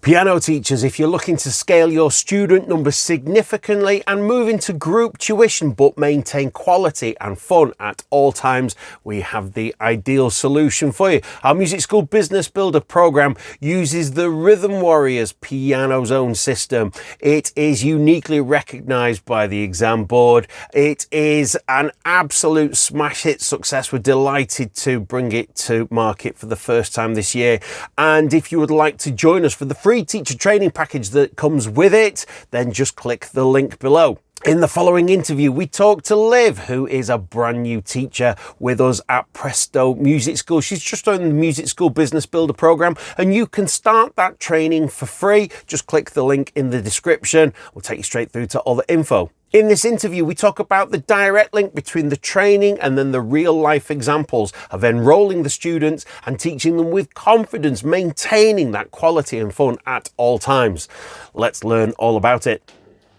Piano teachers, if you're looking to scale your student numbers significantly and move into group tuition but maintain quality and fun at all times, we have the ideal solution for you. Our Music School Business Builder program uses the Rhythm Warriors Piano Zone system. It is uniquely recognized by the exam board. It is an absolute smash hit success. We're delighted to bring it to market for the first time this year. And if you would like to join us for the free teacher training package that comes with it, then just click the link below. In the following interview, we talk to Liv, who is a brand new teacher with us at Presto Music School. She's just joined the Music School Business Builder program, and you can start that training for free. Just click the link in the description. We'll take you straight through to all the info. In this interview, we talk about the direct link between the training and then the real life examples of enrolling the students and teaching them with confidence, maintaining that quality and fun at all times. Let's learn all about it.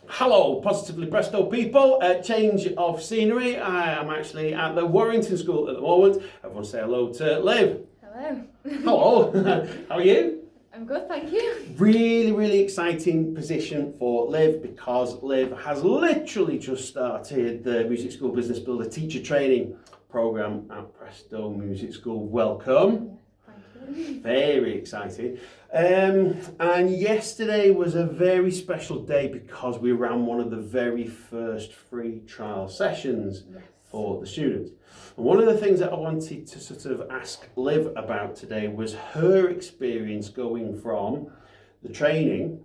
Hello, Positively Presto people. Change of scenery. I am actually at the Warrington School at the moment. Everyone say hello to Liv. Hello. Hello. How are you? I'm good, thank you. Really exciting position for Liv, because Liv has literally just started the Music School Business Builder teacher training program at Presto Music School. Welcome. Thank you. Very exciting. And yesterday was a very special day because we ran one of the very first free trial sessions for the students. And one of the things that I wanted to sort of ask Liv about today was her experience going from the training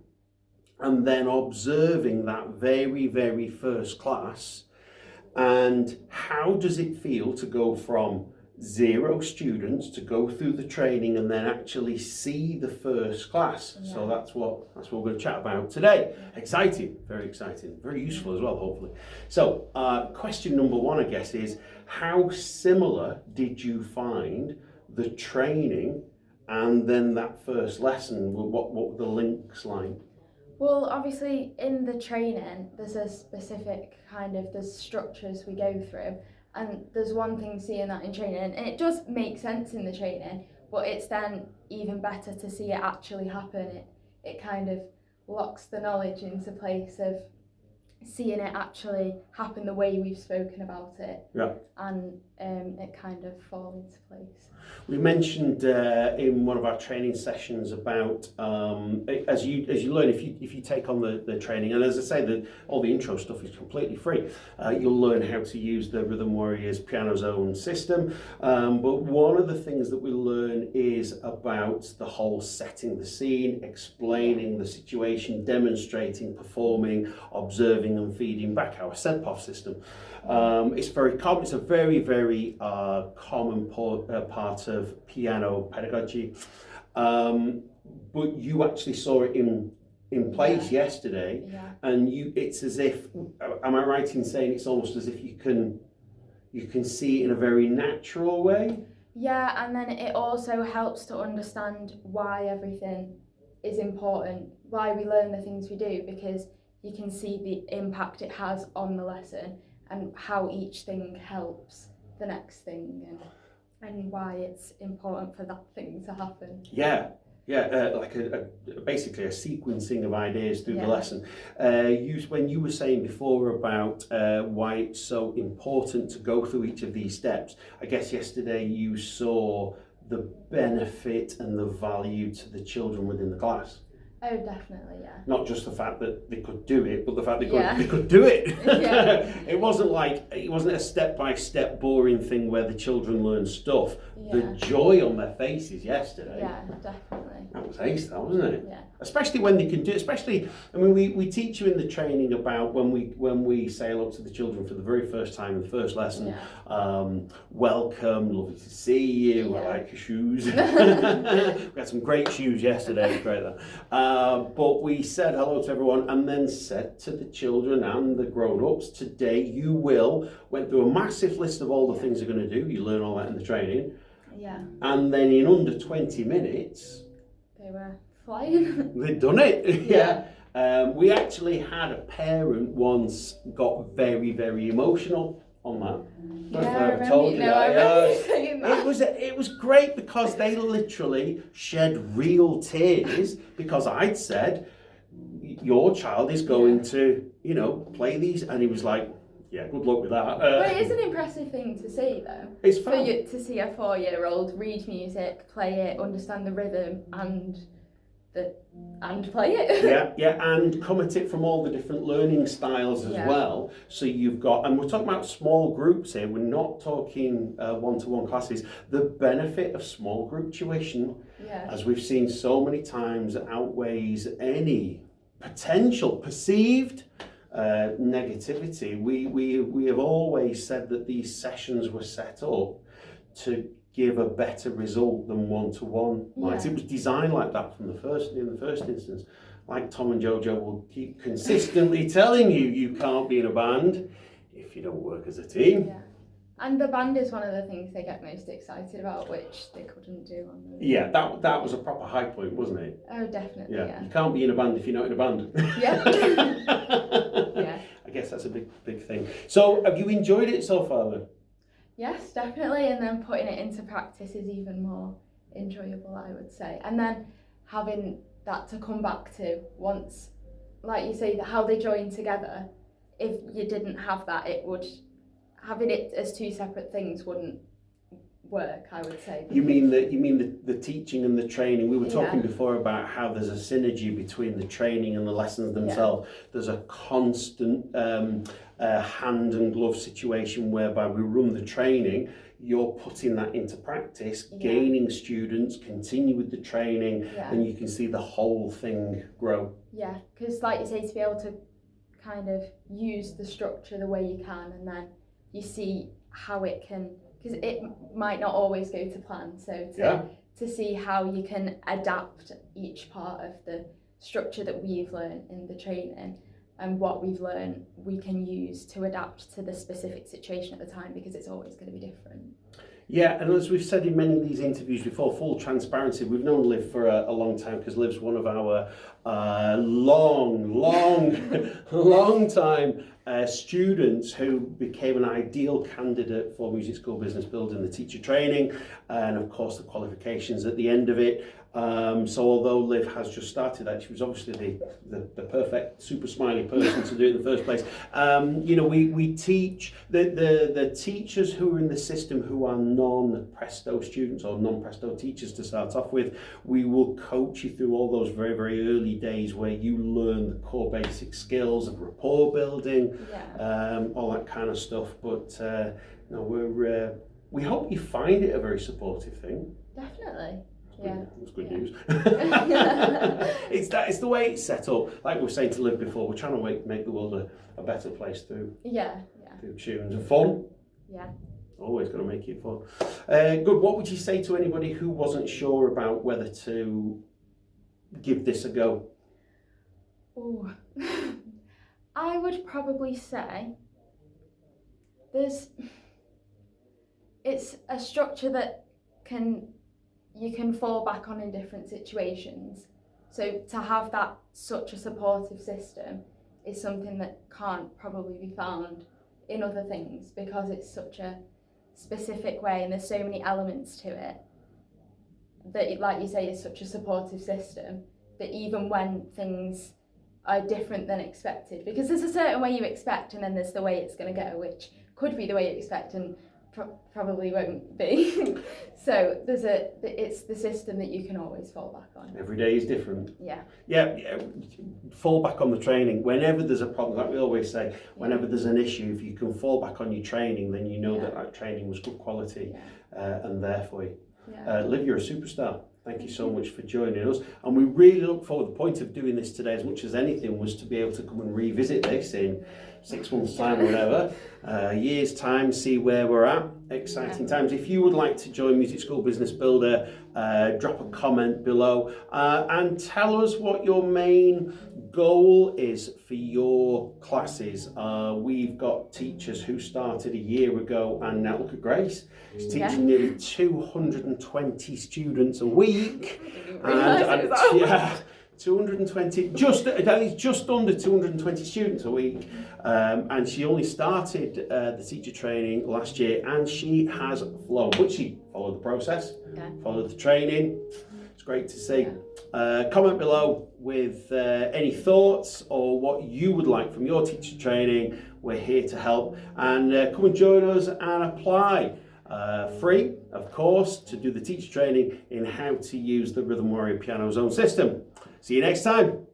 and then observing that very first class, and how does it feel to go from 0 students to go through the training and then actually see the first class. Yeah. So that's what we're going to chat about today. Exciting, very exciting, very useful as well, hopefully. So question number 1, I guess, is how similar did you find the training and then that first lesson? What were the links like? Well, obviously in the training there's a specific there's structures we go through. And there's one thing seeing that in training, and it does make sense in the training, but it's then even better to see it actually happen. It kind of locks the knowledge into place of seeing it actually happen the way we've spoken about it. Yeah. And it kind of falls into place. We mentioned in one of our training sessions about as you learn, if you take on the training, and as I say, all the intro stuff is completely free. You'll learn how to use the Rhythm Warriors Piano Zone system. But one of the things that we learn is about the whole setting the scene, explaining the situation, demonstrating, performing, observing and feeding back, our SEDPOF system. It's very common. It's a very common part of piano pedagogy. But you actually saw it in place yesterday, and it's as if, am I right in saying it's almost as if you can see it in a very natural way? Yeah, and then it also helps to understand why everything is important, why we learn the things we do, because you can see the impact it has on the lesson and how each thing helps the next thing, and why it's important for that thing to happen. Like basically a sequencing of ideas through the lesson. When you were saying before about why it's so important to go through each of these steps, I guess yesterday you saw the benefit and the value to the children within the class. Oh, definitely, yeah. Not just the fact that they could do it, but the fact they could do it. Yeah. It wasn't a step-by-step boring thing where the children learn stuff. Yeah. The joy on their faces yesterday. Yeah, definitely. That was ace, that, wasn't it? Yeah. Especially when they can do it. We teach you in the training about when we sail up to the children for the very first time in the first lesson. Yeah. Welcome, lovely to see you. I like your shoes. We had some great shoes yesterday. It was great that. But we said hello to everyone and then said to the children and the grown-ups, today you went through a massive list of all the things you're going to do. You learn all that in the training. Yeah. And then in under 20 minutes, they were flying. They'd done it. Yeah. We actually had a parent once got very emotional on that. Yeah, I told you that. I remember you saying that. It was great because they literally shed real tears because I'd said, your child is going to, you know, play these, and he was like, yeah, good luck with that. But it is an impressive thing to see, though. It's fun. For you to see a 4-year-old read music, play it, understand the rhythm, and play it. yeah, and come at it from all the different learning styles as well. So you've got, and we're talking about small groups here. We're not talking one-to-one classes. The benefit of small group tuition, as we've seen so many times, outweighs any potential perceived negativity. We have always said that these sessions were set up to give a better result than one-to-one. Right? It was designed like that in the first instance. Like Tom and Jojo will keep consistently telling you, you can't be in a band if you don't work as a team. Yeah. And the band is one of the things they get most excited about, which they couldn't do on the... Yeah, that was a proper high point, wasn't it? Oh, definitely, yeah. You can't be in a band if you're not in a band. Yeah. Yeah. I guess that's a big thing. So, have you enjoyed it so far then? Yes, definitely, and then putting it into practice is even more enjoyable, I would say. And then having that to come back to once, like you say, how they join together. If you didn't have that, having it as two separate things wouldn't work, I would say. You mean the teaching and the training? We were talking before about how there's a synergy between the training and the lessons themselves. There's a constant hand and glove situation whereby we run the training, you're putting that into practice, gaining students, continue with the training, and you can see the whole thing grow. Yeah, because like you say, to be able to kind of use the structure the way you can, and then you see how it can, because it might not always go to plan, so to see how you can adapt each part of the structure that we've learned in the training, and what we've learned we can use to adapt to the specific situation at the time, because it's always going to be different. Yeah, and as we've said in many of these interviews before, full transparency, we've known Liv for a long time, because Liv's one of our long time students who became an ideal candidate for Music School Business Building, the teacher training, and of course the qualifications at the end of it. So although Liv has just started that, she was obviously the perfect super smiley person to do it in the first place. You know, we teach the teachers who are in the system who are non-Presto students or non-Presto teachers to start off with. We will coach you through all those very, very early days where you learn the core basic skills of rapport building, all that kind of stuff. But no, we hope you find it a very supportive thing. Definitely. It's good news. It's the way it's set up. Like we were saying to Liv before, we're trying to make the world a better place through tunes and fun. Yeah. Always got to make it fun. Good. What would you say to anybody who wasn't sure about whether to give this a go? Oh, I would probably say it's a structure that you can fall back on in different situations. So to have that such a supportive system is something that can't probably be found in other things, because it's such a specific way and there's so many elements to it that, like you say, is such a supportive system that even when things are different than expected, because there's a certain way you expect and then there's the way it's going to go, which could be the way you expect and probably won't be. So it's the system that you can always fall back on. Every day is different. Yeah. Fall back on the training. Whenever there's a problem, like we always say, whenever there's an issue, if you can fall back on your training, then you know that training was good quality and there for you. Liv, you're a superstar. Thank you so much for joining us. And we really look forward, the point of doing this today, as much as anything, was to be able to come and revisit this in 6 months' time or whatever, years' time, see where we're at. Exciting times. If you would like to join Music School Business Builder, drop a comment below and tell us what your main goal is for your classes. We've got teachers who started a year ago, and now look at Grace. She's teaching nearly 220 students a week. 220, just under 220 students a week, and she only started the teacher training last year, and she has flown. But she followed the process, followed the training. It's great to see. Comment below with any thoughts or what you would like from your teacher training. We're here to help, and come and join us and apply. Free, of course, to do the teacher training in how to use the Rhythm Warrior Piano Zone system. See you next time.